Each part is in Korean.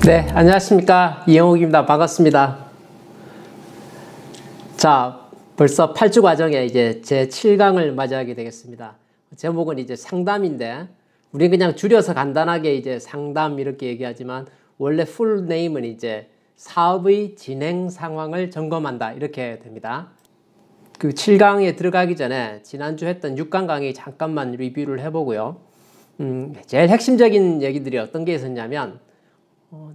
네, 안녕하십니까. 이영욱입니다. 반갑습니다. 자, 벌써 8주 과정에 이제 제 7강을 맞이하게 되겠습니다. 제목은 이제 상담인데, 우리는 그냥 줄여서 간단하게 이제 상담 이렇게 얘기하지만, 원래 풀 네임은 이제 사업의 진행 상황을 점검한다. 이렇게 됩니다. 그 7강에 들어가기 전에 지난주 했던 6강 강의 잠깐만 리뷰를 해보고요. 제일 핵심적인 얘기들이 어떤 게 있었냐면,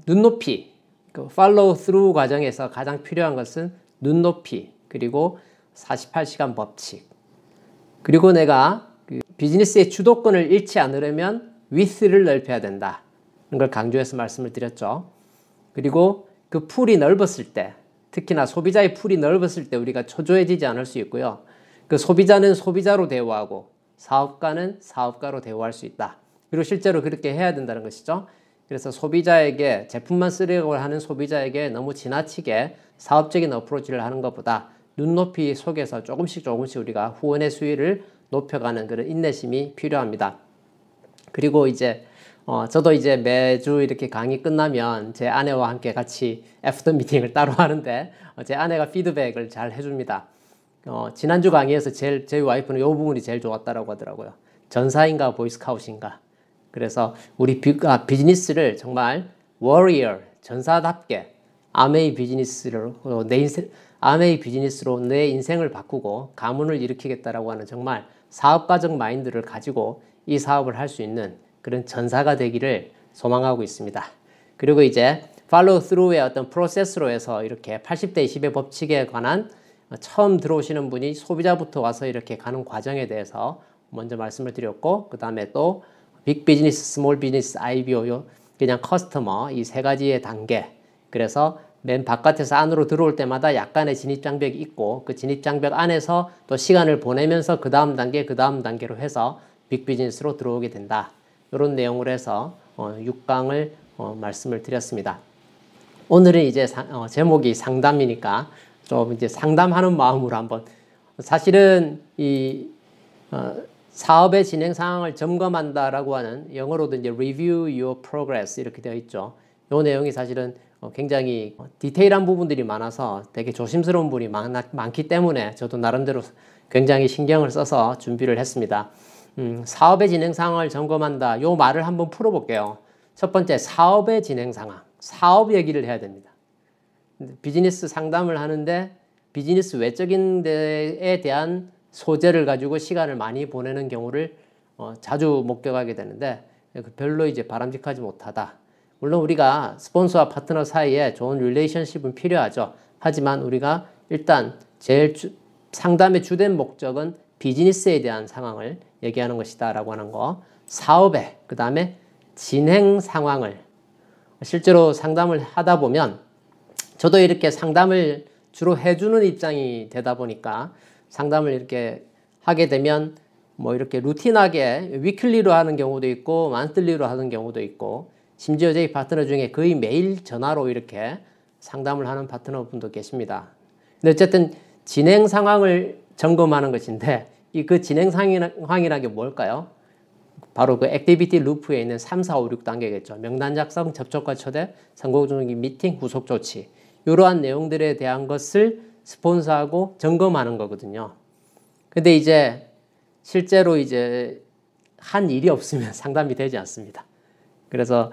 눈높이, 그 follow through 과정에서 가장 필요한 것은 눈높이, 그리고 48시간 법칙. 그리고 내가 그 비즈니스의 주도권을 잃지 않으려면 width를 넓혀야 된다. 이런 걸 강조해서 말씀을 드렸죠. 그리고 그 풀이 넓었을 때, 특히나 소비자의 풀이 넓었을 때 우리가 초조해지지 않을 수 있고요. 그 소비자는 소비자로 대우하고 사업가는 사업가로 대우할 수 있다. 그리고 실제로 그렇게 해야 된다는 것이죠. 그래서 소비자에게 제품만 쓰려고 하는 소비자에게 너무 지나치게 사업적인 어프로치를 하는 것보다 눈높이 속에서 조금씩 우리가 후원의 수위를 높여가는 그런 인내심이 필요합니다. 그리고 이제 저도 이제 매주 이렇게 강의 끝나면 제 아내와 함께 같이 애프터 미팅을 따로 하는데 제 아내가 피드백을 잘 해줍니다. 지난주 강의에서 저희 와이프는 이 부분이 제일 좋았다라고 하더라고요. 전사인가 보이스카웃인가. 그래서 우리 비즈니스를 정말 워리어, 전사답게 아메이 비즈니스로 내 인생을 바꾸고 가문을 일으키겠다라고 하는 정말 사업가적 마인드를 가지고 이 사업을 할 수 있는 그런 전사가 되기를 소망하고 있습니다. 그리고 이제 팔로우 스루의 어떤 프로세스로 해서 이렇게 80대 20의 법칙에 관한 처음 들어오시는 분이 소비자부터 와서 이렇게 가는 과정에 대해서 먼저 말씀을 드렸고, 그 다음에 또 빅 비즈니스, 스몰 비즈니스, IBO, 그냥 커스터머 이 세 가지의 단계. 그래서 맨 바깥에서 안으로 들어올 때마다 약간의 진입장벽이 있고 그 진입장벽 안에서 또 시간을 보내면서 그 다음 단계로 해서 빅 비즈니스로 들어오게 된다. 이런 내용으로 해서 6강을 말씀을 드렸습니다. 오늘은 이제 제목이 상담이니까 좀 이제 상담하는 마음으로 한번, 사실은 이 사업의 진행 상황을 점검한다라고 하는, 영어로도 이제 review your progress 이렇게 되어 있죠. 이 내용이 사실은 굉장히 디테일한 부분들이 많아서 되게 조심스러운 부분이 많기 때문에 저도 나름대로 굉장히 신경을 써서 준비를 했습니다. 사업의 진행 상황을 점검한다. 이 말을 한번 풀어볼게요. 첫 번째, 사업의 진행 상황. 사업 얘기를 해야 됩니다. 비즈니스 상담을 하는데 비즈니스 외적인 데에 대한 소재를 가지고 시간을 많이 보내는 경우를 자주 목격하게 되는데 별로 이제 바람직하지 못하다. 물론 우리가 스폰서와 파트너 사이에 좋은 릴레이션십은 필요하죠. 하지만 우리가 일단 제일 상담의 주된 목적은 비즈니스에 대한 상황을 얘기하는 것이다 라고 하는 거. 사업에, 그 다음에 진행 상황을, 실제로 상담을 하다 보면 저도 이렇게 상담을 주로 해주는 입장이 되다 보니까 상담을 이렇게 하게 되면 뭐 이렇게 루틴하게 위클리로 하는 경우도 있고 만슬리로 하는 경우도 있고, 심지어 저희 파트너 중에 거의 매일 전화로 이렇게 상담을 하는 파트너분도 계십니다. 근데 어쨌든 진행 상황을 점검하는 것인데 그 진행 상황이라는 게 뭘까요? 바로 그 액티비티 루프에 있는 3, 4, 5, 6단계겠죠. 명단 작성, 접촉과 초대, 성공 중인 미팅, 후속 조치. 이러한 내용들에 대한 것을 스폰서하고 점검하는 거거든요. 근데 이제 실제로 이제 한 일이 없으면 상담이 되지 않습니다. 그래서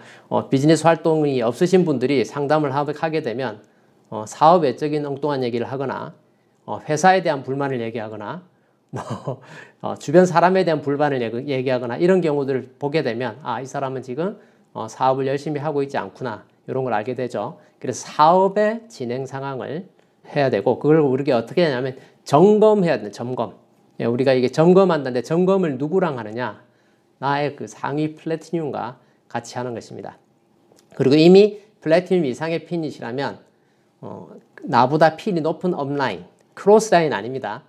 비즈니스 활동이 없으신 분들이 상담을 하게 되면 사업 외적인 엉뚱한 얘기를 하거나 회사에 대한 불만을 얘기하거나 주변 사람에 대한 불만을 얘기하거나 이런 경우들을 보게 되면 이 사람은 지금 사업을 열심히 하고 있지 않구나, 이런 걸 알게 되죠. 그래서 사업의 진행 상황을 해야 되고, 그걸 우리가 어떻게 하냐면 점검해야 돼. 점검. 우리가 이게 점검한다는데 점검을 누구랑 하느냐? 나의 그 상위 플래티늄과 같이 하는 것입니다. 그리고 이미 플래티늄 이상의 핀이시라면 나보다 핀이 높은 업라인, 크로스라인 아닙니다.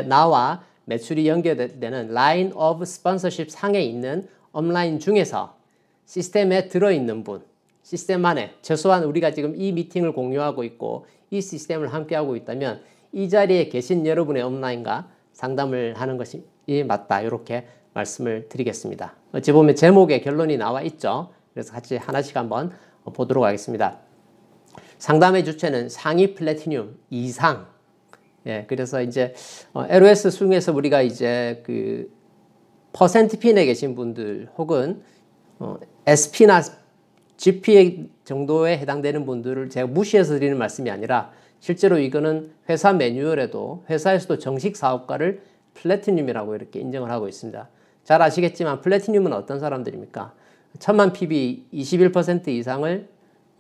나와 매출이 연결되는 라인 오브 스폰서십 상에 있는 업라인 중에서 시스템에 들어있는 분, 시스템 안에 최소한 우리가 지금 이 미팅을 공유하고 있고 이 시스템을 함께하고 있다면 이 자리에 계신 여러분의 업라인과 상담을 하는 것이 맞다, 이렇게 말씀을 드리겠습니다. 어찌 보면 제목에 결론이 나와 있죠. 그래서 같이 하나씩 한번 보도록 하겠습니다. 상담의 주체는 상위 플래티늄 이상. 예, 그래서 이제 LOS 중에서 우리가 이제 그 퍼센트 핀에 계신 분들 혹은 SP나 GP 정도에 해당되는 분들을 제가 무시해서 드리는 말씀이 아니라 실제로 이거는 회사 매뉴얼에도 회사에서도 정식 사업가를 플래티늄이라고 이렇게 인정을 하고 있습니다. 잘 아시겠지만 플래티늄은 어떤 사람들입니까? 1000만 PB 21% 이상을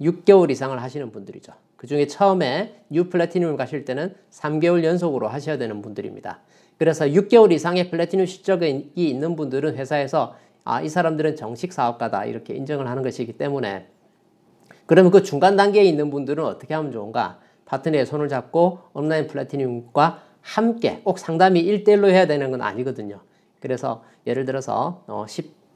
6개월 이상을 하시는 분들이죠. 그 중에 처음에 뉴 플래티늄을 가실 때는 3개월 연속으로 하셔야 되는 분들입니다. 그래서 6개월 이상의 플래티늄 실적이 있는 분들은 회사에서 이 사람들은 정식 사업가다 이렇게 인정을 하는 것이기 때문에 그러면 그 중간 단계에 있는 분들은 어떻게 하면 좋은가? 파트너의 손을 잡고 온라인 플래티늄과 함께 꼭 상담이 1대1로 해야 되는 건 아니거든요. 그래서 예를 들어서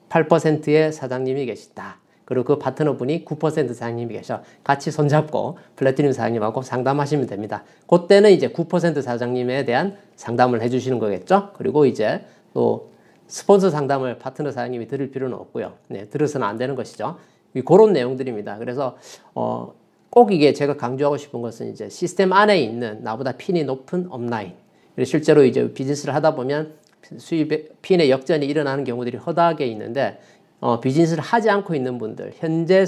18%의 사장님이 계시다. 그리고 그 파트너분이 9% 사장님이 계셔. 같이 손잡고 플래티늄 사장님하고 상담하시면 됩니다. 그때는 이제 9% 사장님에 대한 상담을 해주시는 거겠죠. 그리고 이제 또 스폰서 상담을 파트너 사장님이 들을 필요는 없고요. 네, 들어서는 안 되는 것이죠. 그런 내용들입니다. 그래서 꼭 이게 제가 강조하고 싶은 것은 이제 시스템 안에 있는 나보다 핀이 높은 업라인. 실제로 이제 비즈니스를 하다 보면 수입 핀의 역전이 일어나는 경우들이 허다하게 있는데 비즈니스를 하지 않고 있는 분들, 현재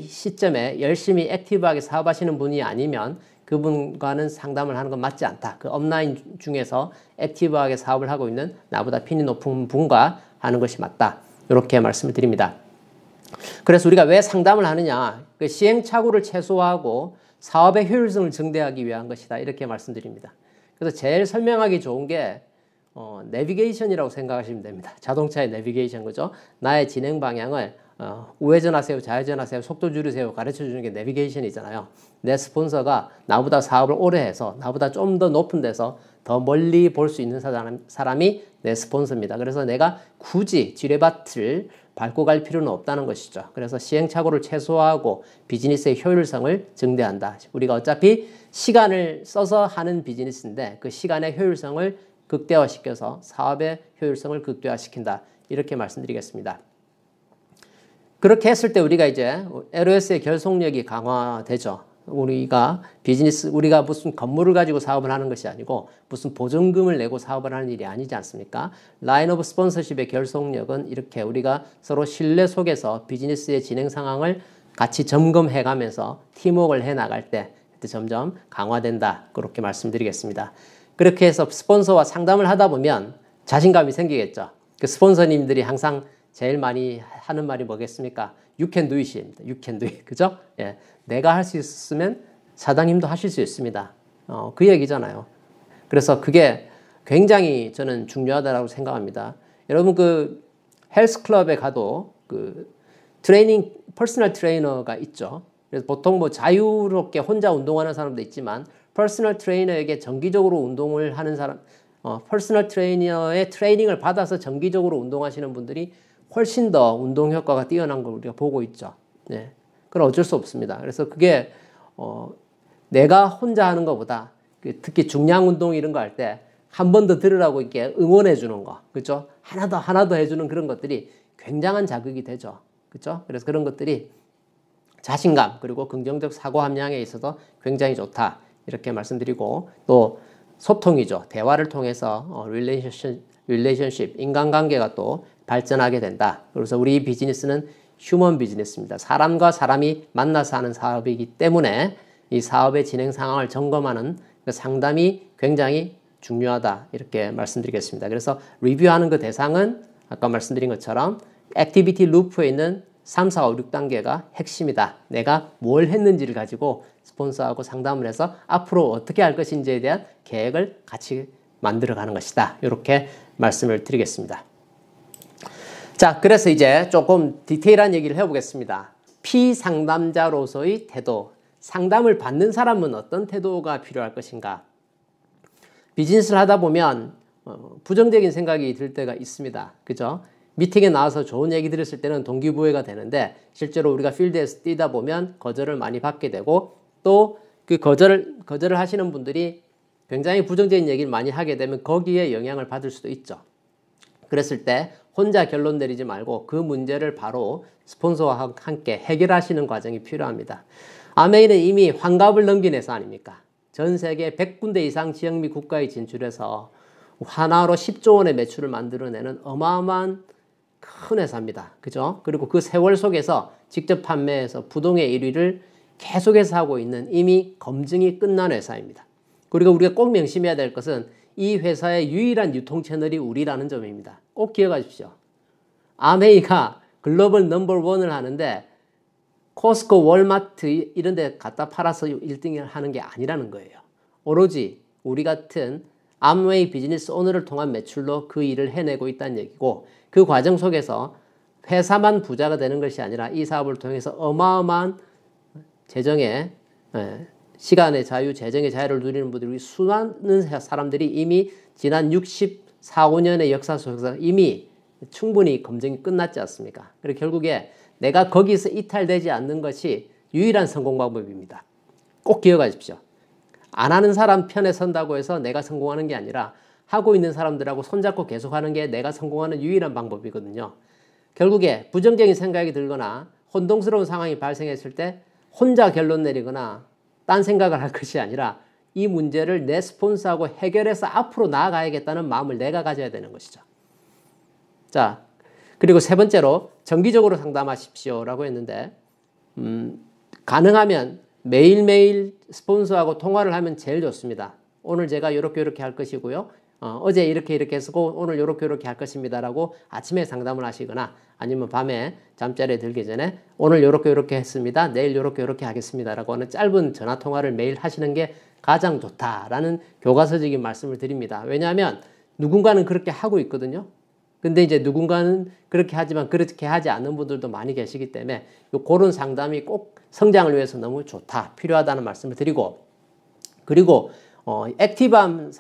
시점에 열심히 액티브하게 사업하시는 분이 아니면 그분과는 상담을 하는 건 맞지 않다. 그 업라인 중에서 액티브하게 사업을 하고 있는 나보다 핀이 높은 분과 하는 것이 맞다. 이렇게 말씀을 드립니다. 그래서 우리가 왜 상담을 하느냐? 그 시행착오를 최소화하고 사업의 효율성을 증대하기 위한 것이다. 이렇게 말씀드립니다. 그래서 제일 설명하기 좋은 게 내비게이션이라고 생각하시면 됩니다. 자동차의 내비게이션, 그죠? 나의 진행 방향을 우회전하세요, 좌회전하세요, 속도 줄이세요 가르쳐 주는 게 내비게이션이잖아요. 내 스폰서가 나보다 사업을 오래 해서 나보다 좀 더 높은 데서 더 멀리 볼 수 있는 사람이 내 스폰서입니다. 그래서 내가 굳이 지뢰밭을 밟고 갈 필요는 없다는 것이죠. 그래서 시행착오를 최소화하고 비즈니스의 효율성을 증대한다. 우리가 어차피 시간을 써서 하는 비즈니스인데 그 시간의 효율성을 극대화시켜서 사업의 효율성을 극대화시킨다. 이렇게 말씀드리겠습니다. 그렇게 했을 때 우리가 이제 LOS의 결속력이 강화되죠. 우리가 무슨 건물을 가지고 사업을 하는 것이 아니고 무슨 보증금을 내고 사업을 하는 일이 아니지 않습니까? 라인 오브 스폰서십의 결속력은 이렇게 우리가 서로 신뢰 속에서 비즈니스의 진행 상황을 같이 점검해 가면서 팀워크를 해 나갈 때 점점 강화된다. 그렇게 말씀드리겠습니다. 그렇게 해서 스폰서와 상담을 하다 보면 자신감이 생기겠죠. 그 스폰서님들이 항상 제일 많이 하는 말이 뭐겠습니까? You can do it입니다. You can do it. 그죠? 예. 내가 할 수 있으면 사장님도 하실 수 있습니다. 그 얘기잖아요. 그래서 그게 굉장히 저는 중요하다고 생각합니다. 여러분 그 헬스클럽에 가도 그 퍼스널 트레이너가 있죠. 그래서 보통 뭐 자유롭게 혼자 운동하는 사람도 있지만 퍼스널 트레이너에게 정기적으로 운동을 하는 사람, 퍼스널 트레이너의 트레이닝을 받아서 정기적으로 운동하시는 분들이 훨씬 더 운동 효과가 뛰어난 걸 우리가 보고 있죠. 네. 그건 어쩔 수 없습니다. 그래서 그게 내가 혼자 하는 것보다 특히 중량 운동 이런 거 할 때 한 번 더 들으라고 이렇게 응원해 주는 거, 그렇죠? 하나 더 해주는 그런 것들이 굉장한 자극이 되죠, 그렇죠? 그래서 그런 것들이 자신감 그리고 긍정적 사고 함량에 있어서 굉장히 좋다 이렇게 말씀드리고 또 소통이죠. 대화를 통해서 릴레이션십 인간관계가 또 발전하게 된다. 그래서 우리 비즈니스는 휴먼 비즈니스입니다. 사람과 사람이 만나서 하는 사업이기 때문에 이 사업의 진행 상황을 점검하는 그 상담이 굉장히 중요하다 이렇게 말씀드리겠습니다. 그래서 리뷰하는 그 대상은 아까 말씀드린 것처럼 액티비티 루프에 있는 3, 4, 5, 6단계가 핵심이다. 내가 뭘 했는지를 가지고 스폰서하고 상담을 해서 앞으로 어떻게 할 것인지에 대한 계획을 같이 만들어가는 것이다. 이렇게 말씀을 드리겠습니다. 자, 그래서 이제 조금 디테일한 얘기를 해보겠습니다. 피상담자로서의 태도, 상담을 받는 사람은 어떤 태도가 필요할 것인가? 비즈니스를 하다 보면 부정적인 생각이 들 때가 있습니다. 그죠? 미팅에 나와서 좋은 얘기 들었을 때는 동기부여가 되는데 실제로 우리가 필드에서 뛰다 보면 거절을 많이 받게 되고 또 그 거절을 하시는 분들이 굉장히 부정적인 얘기를 많이 하게 되면 거기에 영향을 받을 수도 있죠. 그랬을 때 혼자 결론 내리지 말고 그 문제를 바로 스폰서와 함께 해결하시는 과정이 필요합니다. 아메이는 이미 환갑을 넘긴 회사 아닙니까? 전 세계 100군데 이상 지역 및 국가에 진출해서 하나로 10조 원의 매출을 만들어내는 어마어마한 큰 회사입니다. 그죠? 그리고 그 세월 속에서 직접 판매해서 부동의 1위를 계속해서 하고 있는 이미 검증이 끝난 회사입니다. 그리고 우리가 꼭 명심해야 될 것은 이 회사의 유일한 유통 채널이 우리라는 점입니다. 꼭 기억하십시오. 아메이가 글로벌 넘버원을 하는데 코스코, 월마트 이런 데 갖다 팔아서 1등을 하는 게 아니라는 거예요. 오로지 우리 같은 암웨이 비즈니스 오너를 통한 매출로 그 일을 해내고 있다는 얘기고, 그 과정 속에서 회사만 부자가 되는 것이 아니라 이 사업을 통해서 어마어마한 재정의 시간의 자유, 재정의 자유를 누리는 분들이 수많은 사람들이 이미 지난 64, 5년의 역사 속에서 이미 충분히 검증이 끝났지 않습니까? 그리고 결국에 내가 거기서 이탈되지 않는 것이 유일한 성공 방법입니다. 꼭 기억하십시오. 안 하는 사람 편에 선다고 해서 내가 성공하는 게 아니라 하고 있는 사람들하고 손잡고 계속하는 게 내가 성공하는 유일한 방법이거든요. 결국에 부정적인 생각이 들거나 혼동스러운 상황이 발생했을 때 혼자 결론 내리거나 딴 생각을 할 것이 아니라 이 문제를 내 스폰서하고 해결해서 앞으로 나아가야겠다는 마음을 내가 가져야 되는 것이죠. 자, 그리고 세 번째로 정기적으로 상담하십시오라고 했는데 가능하면 매일매일 스폰서하고 통화를 하면 제일 좋습니다. 오늘 제가 이렇게 할 것이고요. 어제 이렇게 했고 오늘 이렇게 할 것입니다라고 아침에 상담을 하시거나 아니면 밤에 잠자리에 들기 전에 오늘 이렇게 했습니다. 내일 이렇게 하겠습니다라고 하는 짧은 전화 통화를 매일 하시는 게 가장 좋다라는 교과서적인 말씀을 드립니다. 왜냐하면 누군가는 그렇게 하고 있거든요. 근데 이제 누군가는 그렇게 하지만 그렇게 하지 않는 분들도 많이 계시기 때문에 그런 상담이 꼭 성장을 위해서 너무 좋다, 필요하다는 말씀을 드리고, 그리고 액티브함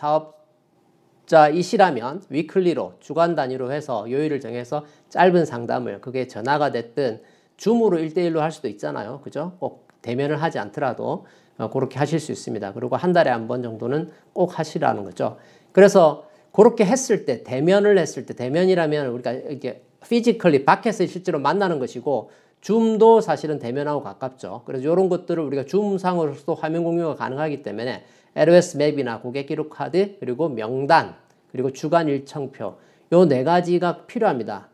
사업자이시라면 위클리로 주간 단위로 해서 요일을 정해서 짧은 상담을, 그게 전화가 됐든 줌으로 1대1로 할 수도 있잖아요. 그죠? 꼭 대면을 하지 않더라도 그렇게 하실 수 있습니다. 그리고 한 달에 한 번 정도는 꼭 하시라는 거죠. 그래서 그렇게 했을 때, 대면을 했을 때, 대면이라면 우리가 이렇게 피지컬리 밖에서 실제로 만나는 것이고, 줌도 사실은 대면하고 가깝죠. 그래서 이런 것들을 우리가 줌상으로서도 화면 공유가 가능하기 때문에 LOS 맵이나 고객 기록 카드, 그리고 명단, 그리고 주간 일정표, 요 네 가지가 필요합니다.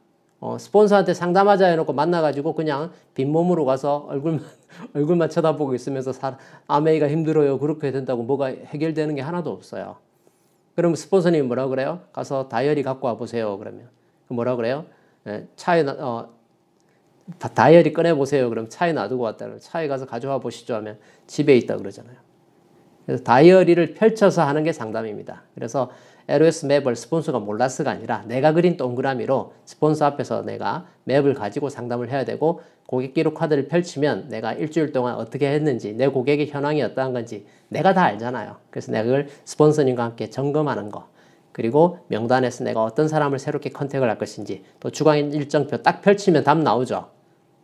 스폰서한테 상담하자 해놓고 만나가지고 그냥 빈몸으로 가서 얼굴만 쳐다보고 있으면서 아메이가 힘들어요, 그렇게 된다고 뭐가 해결되는 게 하나도 없어요. 그럼 스폰서님이 뭐라 그래요? 가서 다이어리 갖고 와보세요. 그러면 뭐라 그래요? 차에 다이어리 꺼내보세요. 그럼 차에 놔두고 왔다. 그러면 차에 가서 가져와 보시죠 하면 집에 있다 그러잖아요. 그래서 다이어리를 펼쳐서 하는 게 상담입니다. 그래서 LOS 맵을 스폰서가 몰라서가 아니라 내가 그린 동그라미로 스폰서 앞에서 내가 맵을 가지고 상담을 해야 되고, 고객 기록 카드를 펼치면 내가 일주일 동안 어떻게 했는지, 내 고객의 현황이 어떠한 건지 내가 다 알잖아요. 그래서 내가 그걸 스폰서님과 함께 점검하는 거, 그리고 명단에서 내가 어떤 사람을 새롭게 컨택을 할 것인지, 또 주간 일정표 딱 펼치면 답 나오죠.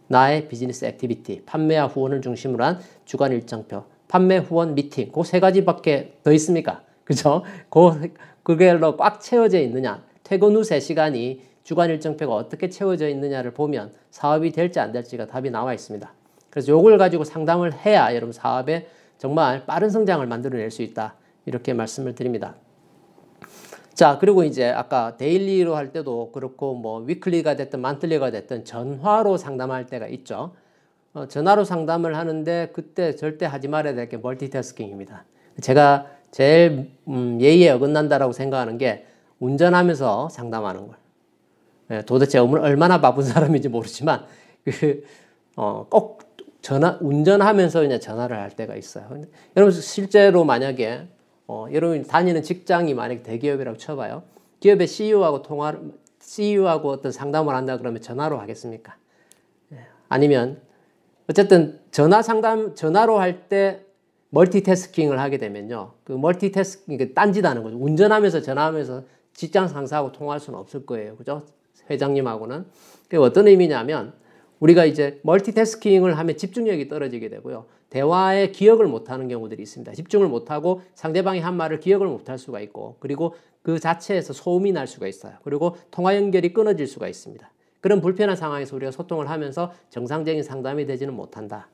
나의 비즈니스 액티비티, 판매와 후원을 중심으로 한 주간 일정표, 판매 후원 미팅, 그 세 가지밖에 더 있습니까? 그죠? 그걸로 꽉 채워져 있느냐, 퇴근 후 3시간이 주간 일정표가 어떻게 채워져 있느냐를 보면 사업이 될지 안 될지가 답이 나와 있습니다. 그래서 요걸 가지고 상담을 해야 여러분 사업에 정말 빠른 성장을 만들어낼 수 있다, 이렇게 말씀을 드립니다. 자, 그리고 이제 아까 데일리로 할 때도 그렇고 뭐 위클리가 됐든 만틀리가 됐든 전화로 상담할 때가 있죠. 전화로 상담을 하는데 그때 절대 하지 말아야 될 게 멀티태스킹입니다. 제가 제일 예의에 어긋난다라고 생각하는 게 운전하면서 상담하는 걸. 도대체 얼마나 바쁜 사람인지 모르지만 꼭 운전하면서 그냥 전화를 할 때가 있어요. 여러분 실제로 만약에 여러분이 다니는 직장이 만약에 대기업이라고 쳐봐요. 기업의 CEO하고 어떤 상담을 한다 그러면 전화로 하겠습니까? 아니면 어쨌든 전화로 할 때 멀티태스킹을 하게 되면요. 그 멀티태스킹, 딴짓하는 거죠. 운전하면서 전화하면서 직장 상사하고 통화할 수는 없을 거예요. 그죠? 회장님하고는. 그게 어떤 의미냐면 우리가 이제 멀티태스킹을 하면 집중력이 떨어지게 되고요. 대화에 기억을 못하는 경우들이 있습니다. 집중을 못하고 상대방이 한 말을 기억을 못할 수가 있고, 그리고 그 자체에서 소음이 날 수가 있어요. 그리고 통화 연결이 끊어질 수가 있습니다. 그런 불편한 상황에서 우리가 소통을 하면서 정상적인 상담이 되지는 못한다.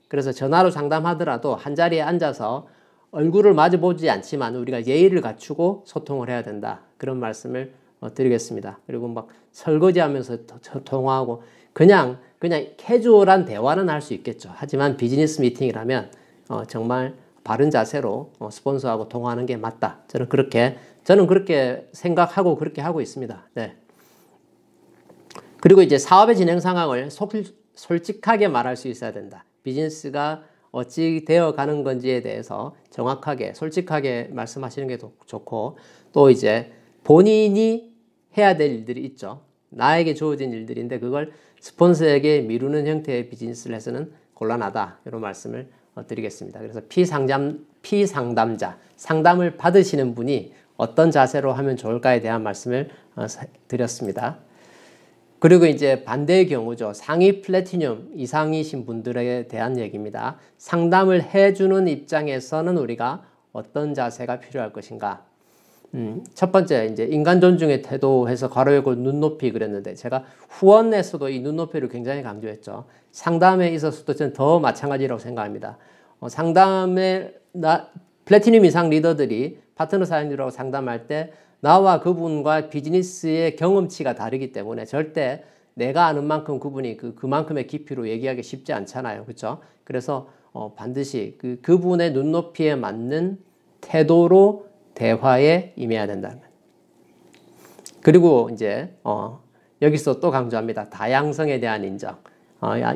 그래서 전화로 상담하더라도 한자리에 앉아서 얼굴을 마주보지 않지만 우리가 예의를 갖추고 소통을 해야 된다. 그런 말씀을 드리겠습니다. 그리고 막 설거지하면서 통화하고 그냥 캐주얼한 대화는 할 수 있겠죠. 하지만 비즈니스 미팅이라면 정말 바른 자세로 스폰서하고 통화하는 게 맞다. 저는 그렇게 생각하고 그렇게 하고 있습니다. 네. 그리고 이제 사업의 진행 상황을 솔직하게 말할 수 있어야 된다. 비즈니스가 어찌 되어 가는 건지에 대해서 정확하게 솔직하게 말씀하시는 게 좋고, 또 이제 본인이 해야 될 일들이 있죠. 나에게 주어진 일들인데 그걸 스폰서에게 미루는 형태의 비즈니스를 해서는 곤란하다. 이런 말씀을 드리겠습니다. 그래서 피상담자, 상담을 받으시는 분이 어떤 자세로 하면 좋을까에 대한 말씀을 드렸습니다. 그리고 이제 반대의 경우죠. 상위 플래티늄 이상이신 분들에 대한 얘기입니다. 상담을 해주는 입장에서는 우리가 어떤 자세가 필요할 것인가? 첫 번째, 이제 인간 존중의 태도해서 괄호 열고 눈높이 그랬는데, 제가 후원에서도 이 눈높이를 굉장히 강조했죠. 상담에 있어서도 저는 더 마찬가지라고 생각합니다. 상담에, 플래티늄 이상 리더들이 파트너 사장님들하고 상담할 때 나와 그분과 비즈니스의 경험치가 다르기 때문에 절대 내가 아는 만큼 그분이 그만큼의 깊이로 얘기하기 쉽지 않잖아요. 그렇죠? 그래서 반드시 그분의 눈높이에 맞는 태도로 대화에 임해야 된다는 거예요. 그리고 이제 여기서 또 강조합니다. 다양성에 대한 인정.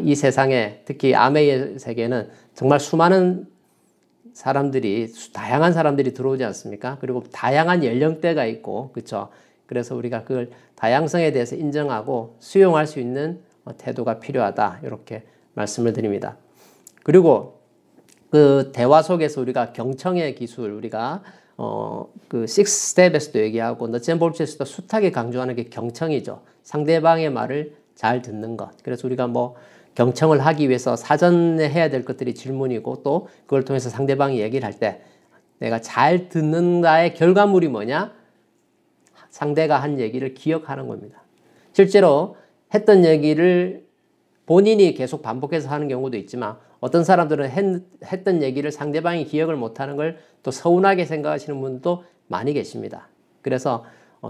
이 세상에 특히 아메이의 세계는 정말 수많은 사람들이, 다양한 사람들이 들어오지 않습니까? 그리고 다양한 연령대가 있고, 그렇죠? 그래서 우리가 그걸 다양성에 대해서 인정하고 수용할 수 있는 태도가 필요하다. 이렇게 말씀을 드립니다. 그리고 그 대화 속에서 우리가 경청의 기술, 우리가 그 6스텝에서도 얘기하고 너츠앤볼츠에서도 숱하게 강조하는 게 경청이죠. 상대방의 말을 잘 듣는 것. 그래서 우리가 뭐 경청을 하기 위해서 사전에 해야 될 것들이 질문이고, 또 그걸 통해서 상대방이 얘기를 할 때 내가 잘 듣는다의 결과물이 뭐냐? 상대가 한 얘기를 기억하는 겁니다. 실제로 했던 얘기를 본인이 계속 반복해서 하는 경우도 있지만, 어떤 사람들은 했던 얘기를 상대방이 기억을 못하는 걸 또 서운하게 생각하시는 분도 많이 계십니다. 그래서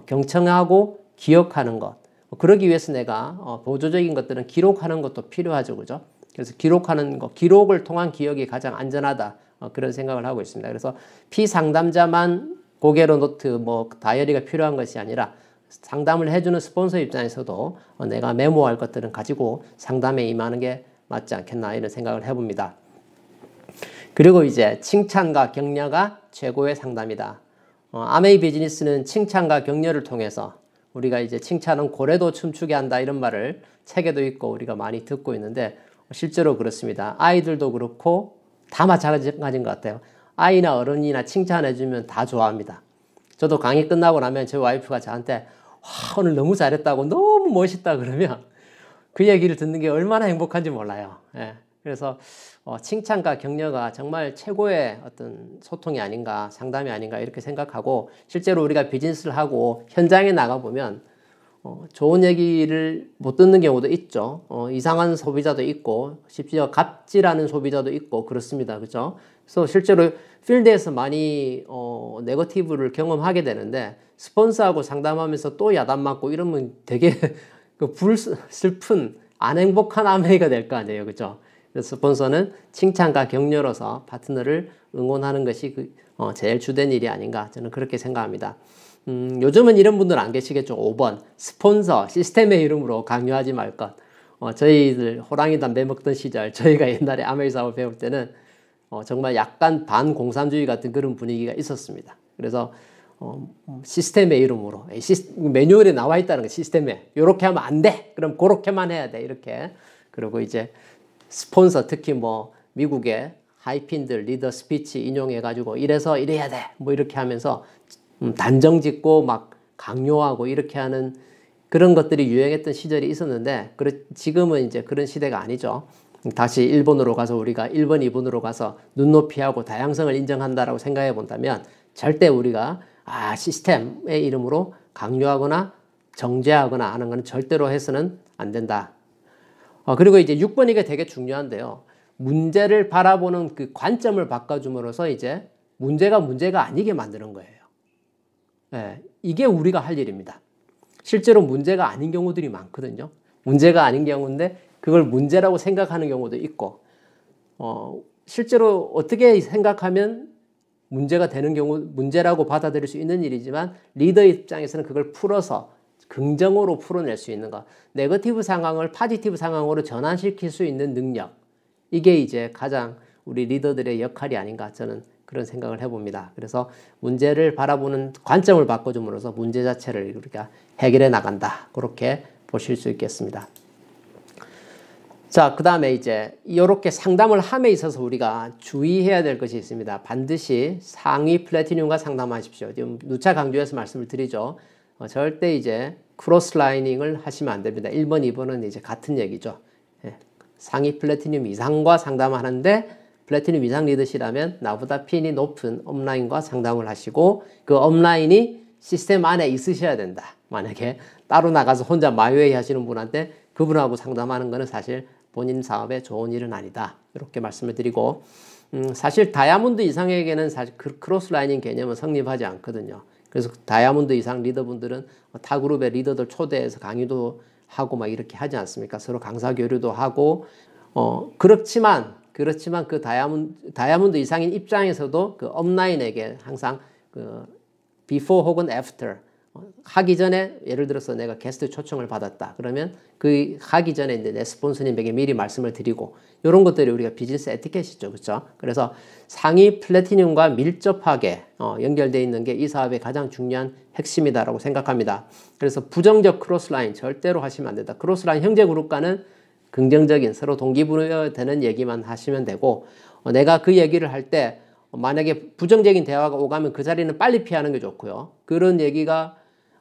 경청하고 기억하는 것, 그러기 위해서 내가 보조적인 것들은 기록하는 것도 필요하죠. 그죠? 그래서 기록하는 것, 기록을 통한 기억이 가장 안전하다. 그런 생각을 하고 있습니다. 그래서 피상담자만 고개로 노트, 뭐 다이어리가 필요한 것이 아니라 상담을 해주는 스폰서 입장에서도 내가 메모할 것들은 가지고 상담에 임하는 게 맞지 않겠나, 이런 생각을 해봅니다. 그리고 이제 칭찬과 격려가 최고의 상담이다. 아메이 비즈니스는 칭찬과 격려를 통해서, 우리가 이제 칭찬은 고래도 춤추게 한다, 이런 말을 책에도 있고 우리가 많이 듣고 있는데 실제로 그렇습니다. 아이들도 그렇고 다 마찬가지인 것 같아요. 아이나 어른이나 칭찬해주면 다 좋아합니다. 저도 강의 끝나고 나면 제 와이프가 저한테 와, 오늘 너무 잘했다고, 너무 멋있다 그러면 그 얘기를 듣는 게 얼마나 행복한지 몰라요. 예. 그래서 칭찬과 격려가 정말 최고의 어떤 소통이 아닌가, 상담이 아닌가, 이렇게 생각하고, 실제로 우리가 비즈니스를 하고 현장에 나가보면 좋은 얘기를 못 듣는 경우도 있죠. 이상한 소비자도 있고, 심지어 갑질하는 소비자도 있고 그렇습니다. 그렇죠? 그래서 실제로 필드에서 많이 네거티브를 경험하게 되는데, 스폰서하고 상담하면서 또 야단 맞고 이러면 되게 슬픈, 안 행복한 아메이가 될 거 아니에요. 그렇죠? 그래서 스폰서는 칭찬과 격려로서 파트너를 응원하는 것이 제일 주된 일이 아닌가, 저는 그렇게 생각합니다. 요즘은 이런 분들 안 계시겠죠. 5번 스폰서 시스템의 이름으로 강요하지 말 것. 저희들 호랑이 담배 먹던 시절, 저희가 옛날에 아메이 사업을 배울 때는 정말 약간 반공산주의 같은 그런 분위기가 있었습니다. 그래서 시스템의 이름으로, 매뉴얼에 나와 있다는 거, 시스템에 이렇게 하면 안 돼, 그럼 그렇게만 해야 돼, 이렇게. 그리고 이제 스폰서, 특히 뭐 미국의 하이핀들 리더 스피치 인용해가지고 이래서 이래야 돼, 뭐 이렇게 하면서 단정 짓고 막 강요하고 이렇게 하는 그런 것들이 유행했던 시절이 있었는데 지금은 이제 그런 시대가 아니죠. 다시 일본으로 가서 우리가 1번, 2번으로 가서 눈높이하고 다양성을 인정한다라고 생각해 본다면 절대 우리가 시스템의 이름으로 강요하거나 정죄하거나 하는 건 절대로 해서는 안 된다. 그리고 이제 6번 이게 되게 중요한데요. 문제를 바라보는 그 관점을 바꿔줌으로써 이제 문제가 아니게 만드는 거예요. 예, 이게 우리가 할 일입니다. 실제로 문제가 아닌 경우들이 많거든요. 문제가 아닌 경우인데 그걸 문제라고 생각하는 경우도 있고, 실제로 어떻게 생각하면 문제가 되는 경우, 문제라고 받아들일 수 있는 일이지만 리더 입장에서는 그걸 풀어서 긍정으로 풀어낼 수 있는 것, 네거티브 상황을 포지티브 상황으로 전환시킬 수 있는 능력, 이게 이제 가장 우리 리더들의 역할이 아닌가 저는 그런 생각을 해봅니다. 그래서 문제를 바라보는 관점을 바꿔줌으로써 문제 자체를 우리가 해결해 나간다. 그렇게 보실 수 있겠습니다. 자, 그 다음에 이제 이렇게 상담을 함에 있어서 우리가 주의해야 될 것이 있습니다. 반드시 상위 플래티늄과 상담하십시오. 지금 누차 강조해서 말씀을 드리죠. 절대 이제 크로스 라이닝을 하시면 안 됩니다. 1번, 2번은 이제 같은 얘기죠. 상위 플래티늄 이상과 상담하는데 플래티늄 이상 리더시라면 나보다 핀이 높은 업라인과 상담을 하시고 그 업라인이 시스템 안에 있으셔야 된다. 만약에 따로 나가서 혼자 마이웨이 하시는 분한테 그분하고 상담하는 것은 사실 본인 사업에 좋은 일은 아니다. 이렇게 말씀을 드리고, 사실 다이아몬드 이상에게는 사실 크로스 라이닝 개념은 성립하지 않거든요. 그래서 다이아몬드 이상 리더분들은 타 그룹의 리더들 초대해서 강의도 하고 막 이렇게 하지 않습니까? 서로 강사 교류도 하고, 그렇지만 그 다이아몬드 이상인 입장에서도 그 업라인에게 항상 그 before 혹은 after 하기 전에, 예를 들어서 내가 게스트 초청을 받았다. 그러면 그 하기 전에 이제 내 스폰서님에게 미리 말씀을 드리고, 이런 것들이 우리가 비즈니스 에티켓이죠. 그렇죠? 그래서 상위 플래티늄과 밀접하게 연결되어 있는 게 이 사업의 가장 중요한 핵심이다라고 생각합니다. 그래서 부정적 크로스라인 절대로 하시면 안 된다. 크로스라인 형제 그룹과는 긍정적인 서로 동기부여되는 얘기만 하시면 되고, 내가 그 얘기를 할 때 만약에 부정적인 대화가 오가면 그 자리는 빨리 피하는 게 좋고요. 그런 얘기가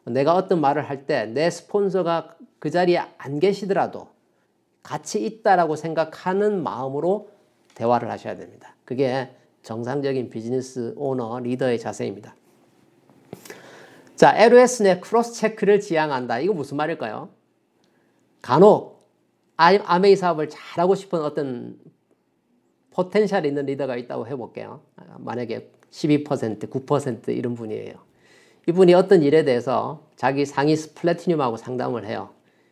내가 어떤 말을 할 때 내 스폰서가 그 자리에 안 계시더라도 같이 있다라고 생각하는 마음으로 대화를 하셔야 됩니다. 그게 정상적인 비즈니스 오너, 리더의 자세입니다. 자, LOS 내 크로스 체크를 지향한다. 이거 무슨 말일까요? 간혹 아메이 사업을 잘하고 싶은 어떤 포텐셜 있는 리더가 있다고 해볼게요. 만약에 12%, 9% 이런 분이에요. 이분이 어떤 일에 대해서 자기 상위 플래티늄하고 상담을 해요.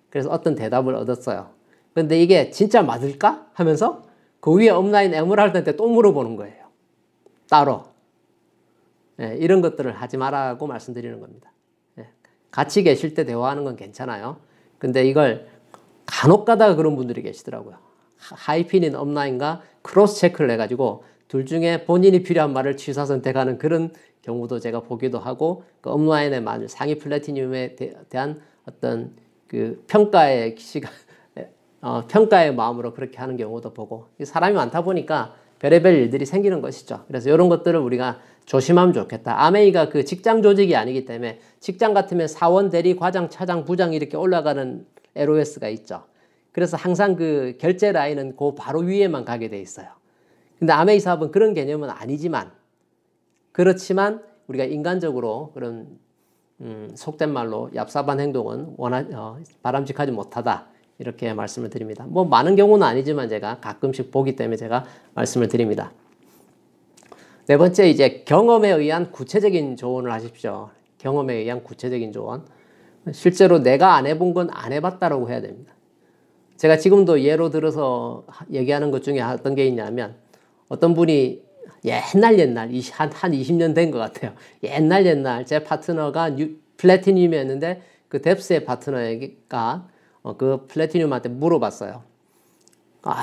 그래서 어떤 대답을 얻었어요. 근데 이게 진짜 맞을까? 하면서 그 위에 업라인 에메랄드한테 또 물어보는 거예요. 따로. 이런 것들을 하지 말라고 말씀드리는 겁니다. 같이 계실 때 대화하는 건 괜찮아요. 근데 이걸 간혹 가다가 그런 분들이 계시더라고요. 하이핀인 업라인과 크로스 체크를 해가지고 둘 중에 본인이 필요한 말을 취사 선택하는 그런 경우도 제가 보기도 하고, 그 업라인의 말, 상위 플래티늄에 대한 어떤 그 평가의 시간, 평가의 마음으로 그렇게 하는 경우도 보고, 사람이 많다 보니까 별의별 일들이 생기는 것이죠. 그래서 이런 것들을 우리가 조심하면 좋겠다. 아메이가 그 직장 조직이 아니기 때문에 직장 같으면 사원, 대리, 과장, 차장, 부장 이렇게 올라가는 LOS가 있죠. 그래서 항상 그 결제 라인은 그 바로 위에만 가게 돼 있어요. 근데 아메이 사업은 그런 개념은 아니지만, 그렇지만 우리가 인간적으로 그런 속된 말로 얍삽한 행동은 바람직하지 못하다. 이렇게 말씀을 드립니다. 뭐 많은 경우는 아니지만 제가 가끔씩 보기 때문에 제가 말씀을 드립니다. 네 번째, 이제 경험에 의한 구체적인 조언을 하십시오. 경험에 의한 구체적인 조언. 실제로 내가 안 해본 건 안 해봤다라고 해야 됩니다. 제가 지금도 예로 들어서 얘기하는 것 중에 어떤 게 있냐면, 어떤 분이 옛날 한 20년 된 것 같아요. 옛날 제 파트너가 플래티늄이었는데 그 뎁스의 파트너가 그 플래티늄한테 물어봤어요.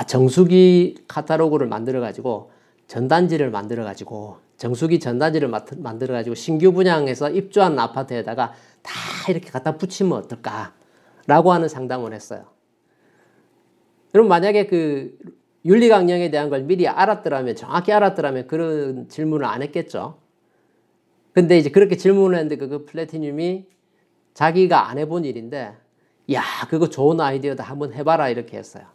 정수기 카탈로그를 만들어가지고 전단지를 만들어가지고 정수기 전단지를 만들어가지고 신규 분양해서 입주하는 아파트에다가 다 이렇게 갖다 붙이면 어떨까? 라고 하는 상담을 했어요. 여러분, 만약에 그 윤리 강령에 대한 걸 미리 알았더라면, 정확히 알았더라면 그런 질문을 안 했겠죠. 근데 이제 그렇게 질문을 했는데 그 플래티늄이 자기가 안 해본 일인데 야 그거 좋은 아이디어다 한번 해봐라 이렇게 했어요.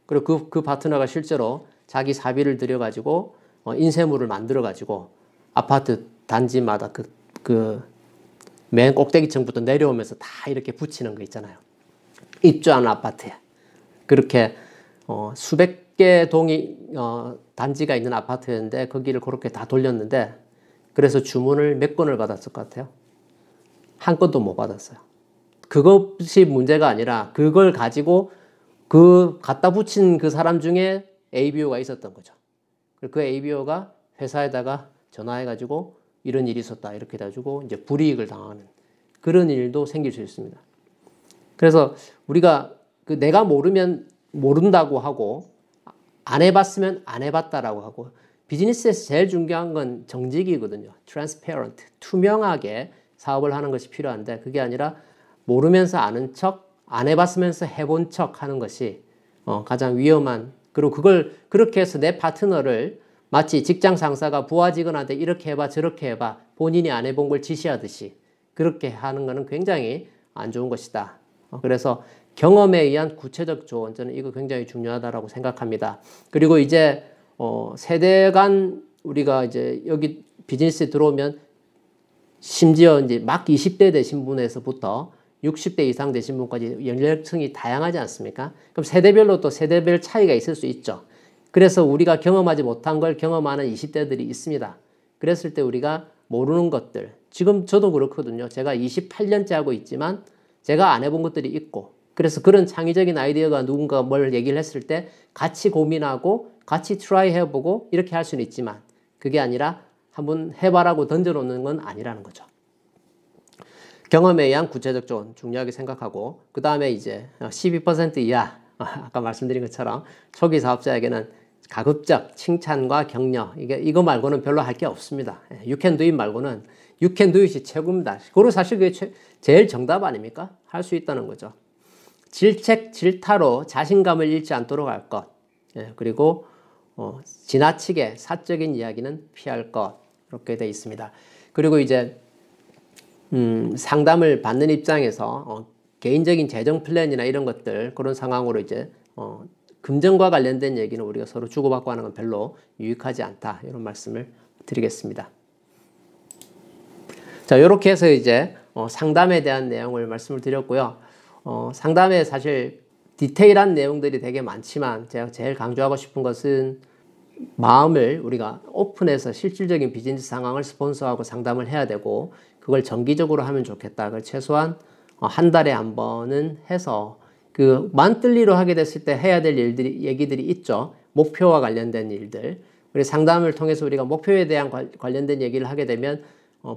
그리고 그 파트너가 실제로 자기 사비를 들여가지고 인쇄물을 만들어가지고 아파트 단지마다 그 맨 꼭대기층부터 내려오면서 다 이렇게 붙이는 거 있잖아요. 입주하는 아파트에. 그렇게 수백 개 동이 단지가 있는 아파트였는데 거기를 그렇게 다 돌렸는데 그래서 주문을 몇 건을 받았을 것 같아요? 한 건도 못 받았어요. 그것이 문제가 아니라 그걸 가지고 그 갖다 붙인 그 사람 중에 ABO가 있었던 거죠. 그 ABO가 회사에다가 전화해가지고 이런 일이 있었다 이렇게 해가지고 이제 불이익을 당하는 그런 일도 생길 수 있습니다. 그래서 우리가 내가 모르면 모른다고 하고 안 해봤으면 안 해봤다라고 하고 비즈니스에서 제일 중요한 건 정직이거든요. transparent, 투명하게 사업을 하는 것이 필요한데 그게 아니라 모르면서 아는 척, 안 해봤으면서 해본 척 하는 것이 가장 위험한 그리고 그걸 그렇게 해서 내 파트너를 마치 직장 상사가 부하 직원한테 이렇게 해봐 저렇게 해봐 본인이 안 해본 걸 지시하듯이 그렇게 하는 것은 굉장히 안 좋은 것이다. 그래서 경험에 의한 구체적 조언 저는 이거 굉장히 중요하다라고 생각합니다. 그리고 이제 세대 간 우리가 이제 여기 비즈니스에 들어오면 심지어 이제 막 20대 되신 분에서부터 60대 이상 되신 분까지 연령층이 다양하지 않습니까? 그럼 세대별로 또 세대별 차이가 있을 수 있죠. 그래서 우리가 경험하지 못한 걸 경험하는 20대들이 있습니다. 그랬을 때 우리가 모르는 것들 지금 저도 그렇거든요. 제가 28년째 하고 있지만 제가 안 해본 것들이 있고 그래서 그런 창의적인 아이디어가 누군가 뭘 얘기를 했을 때 같이 고민하고 같이 트라이 해보고 이렇게 할 수는 있지만 그게 아니라 한번 해봐라고 던져놓는 건 아니라는 거죠. 경험에 의한 구체적 조언 중요하게 생각하고 그 다음에 이제 12% 이하 아까 말씀드린 것처럼 초기 사업자에게는 가급적 칭찬과 격려 이거 말고는 별로 할 게 없습니다. You can do it 말고는 You can do it이 최고입니다. 그리고 사실 그게 제일 정답 아닙니까? 할 수 있다는 거죠. 질책, 질타로 자신감을 잃지 않도록 할 것. 그리고 지나치게 사적인 이야기는 피할 것. 이렇게 되어 있습니다. 그리고 이제 상담을 받는 입장에서 개인적인 재정 플랜이나 이런 것들 그런 상황으로 이제 금전과 관련된 얘기는 우리가 서로 주고받고 하는 건 별로 유익하지 않다. 이런 말씀을 드리겠습니다. 자, 이렇게 해서 이제 상담에 대한 내용을 말씀을 드렸고요. 상담에 사실 디테일한 내용들이 되게 많지만 제가 제일 강조하고 싶은 것은 마음을 우리가 오픈해서 실질적인 비즈니스 상황을 스폰서하고 상담을 해야 되고 그걸 정기적으로 하면 좋겠다. 그걸 최소한 한 달에 한 번은 해서 그 만들리로 하게 됐을 때 해야 될 얘기들이 있죠. 목표와 관련된 일들. 그리고 상담을 통해서 우리가 목표에 대한 관련된 얘기를 하게 되면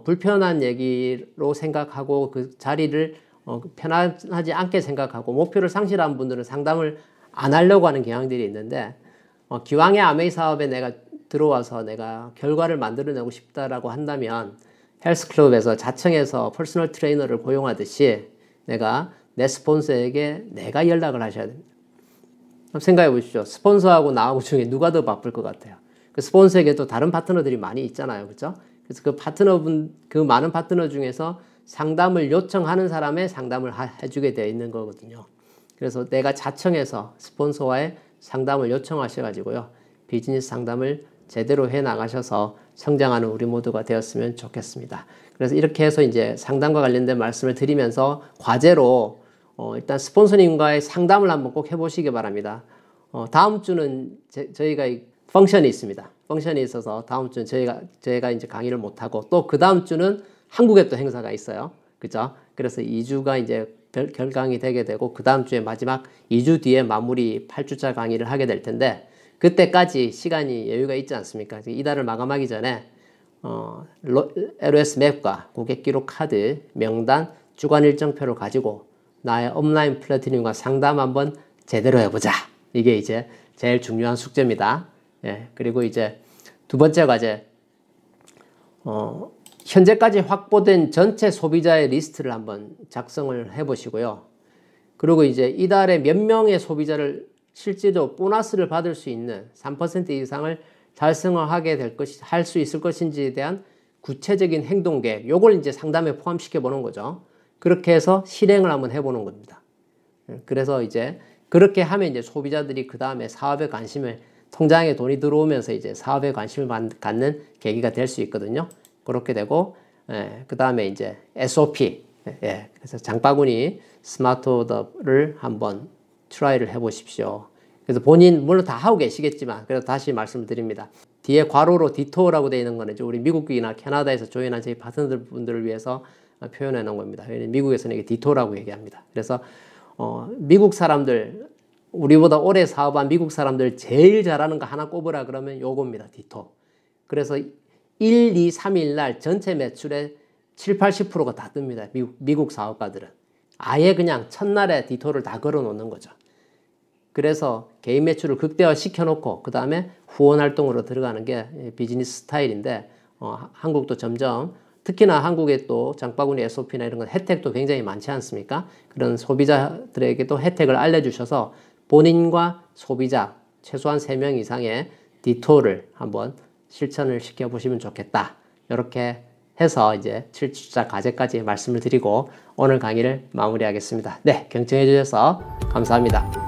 불편한 얘기로 생각하고 그 자리를 편하지 않게 생각하고 목표를 상실한 분들은 상담을 안 하려고 하는 경향들이 있는데 기왕의 아메이 사업에 내가 들어와서 내가 결과를 만들어내고 싶다라고 한다면 헬스클럽에서 자청해서 퍼스널 트레이너를 고용하듯이 내가 내 스폰서에게 내가 연락을 하셔야 됩니다. 생각해 보십시오. 스폰서하고 나하고 중에 누가 더 바쁠 것 같아요? 그 스폰서에게 또 다른 파트너들이 많이 있잖아요. 그렇죠? 그래서 그 많은 파트너 중에서 상담을 요청하는 사람의 상담을 해주게 되어 있는 거거든요. 그래서 내가 자청해서 스폰서와의 상담을 요청하셔가지고요. 비즈니스 상담을 제대로 해 나가셔서 성장하는 우리 모두가 되었으면 좋겠습니다. 그래서 이렇게 해서 이제 상담과 관련된 말씀을 드리면서 과제로 일단 스폰서님과의 상담을 한번 꼭 해보시기 바랍니다. 다음 주는 저희가 펑션이 있습니다. 펑션이 있어서 다음 주는 저희가 이제 강의를 못하고 또 그 다음 주는 한국에 또 행사가 있어요. 그죠? 그래서 2주가 이제 결강이 되게 되고 그 다음 주에 마지막 2주 뒤에 마무리 8주차 강의를 하게 될 텐데 그때까지 시간이 여유가 있지 않습니까? 이달을 마감하기 전에 LOS 맵과 고객 기록 카드, 명단, 주간 일정표를 가지고 나의 업라인 플래티넘과 상담 한번 제대로 해보자. 이게 이제 제일 중요한 숙제입니다. 예, 그리고 이제 두 번째 과제, 현재까지 확보된 전체 소비자의 리스트를 한번 작성을 해보시고요. 그리고 이제 이달에 몇 명의 소비자를 실제로 보너스를 받을 수 있는 3% 이상을 달성하게 할 수 있을 것인지에 대한 구체적인 행동 계획, 요걸 이제 상담에 포함시켜 보는 거죠. 그렇게 해서 실행을 한번 해보는 겁니다. 그래서 이제 그렇게 하면 이제 소비자들이 그 다음에 사업에 관심을, 통장에 돈이 들어오면서 이제 사업에 관심을 갖는 계기가 될 수 있거든요. 그렇게 되고, 그 다음에 이제 SOP, 그래서 장바구니 스마트 오더를 한번 트라이를 해보십시오. 그래서 본인 물론 다 하고 계시겠지만 그래도 다시 말씀드립니다. 뒤에 괄호로 디토어라고 되어 있는 거는 우리 미국이나 캐나다에서 조인한 저희 파트너 분들을 위해서 표현해 놓은 겁니다. 미국에서는 이게 디토어라고 얘기합니다. 그래서 미국 사람들, 우리보다 오래 사업한 미국 사람들 제일 잘하는 거 하나 꼽으라 그러면 요겁니다. 디토. 그래서 1, 2, 3일 날 전체 매출의 7, 80%가 다 뜹니다. 미국 사업가들은. 아예 그냥 첫날에 디토를 다 걸어 놓는 거죠. 그래서 개인 매출을 극대화 시켜놓고 그 다음에 후원 활동으로 들어가는 게 비즈니스 스타일인데 한국도 점점, 특히나 한국에 또 장바구니 SOP나 이런 건 혜택도 굉장히 많지 않습니까? 그런 소비자들에게도 혜택을 알려주셔서 본인과 소비자 최소한 3명 이상의 디토를 한번 실천을 시켜보시면 좋겠다. 이렇게 해서 이제 7주차 과제까지 말씀을 드리고 오늘 강의를 마무리하겠습니다. 네, 경청해 주셔서 감사합니다.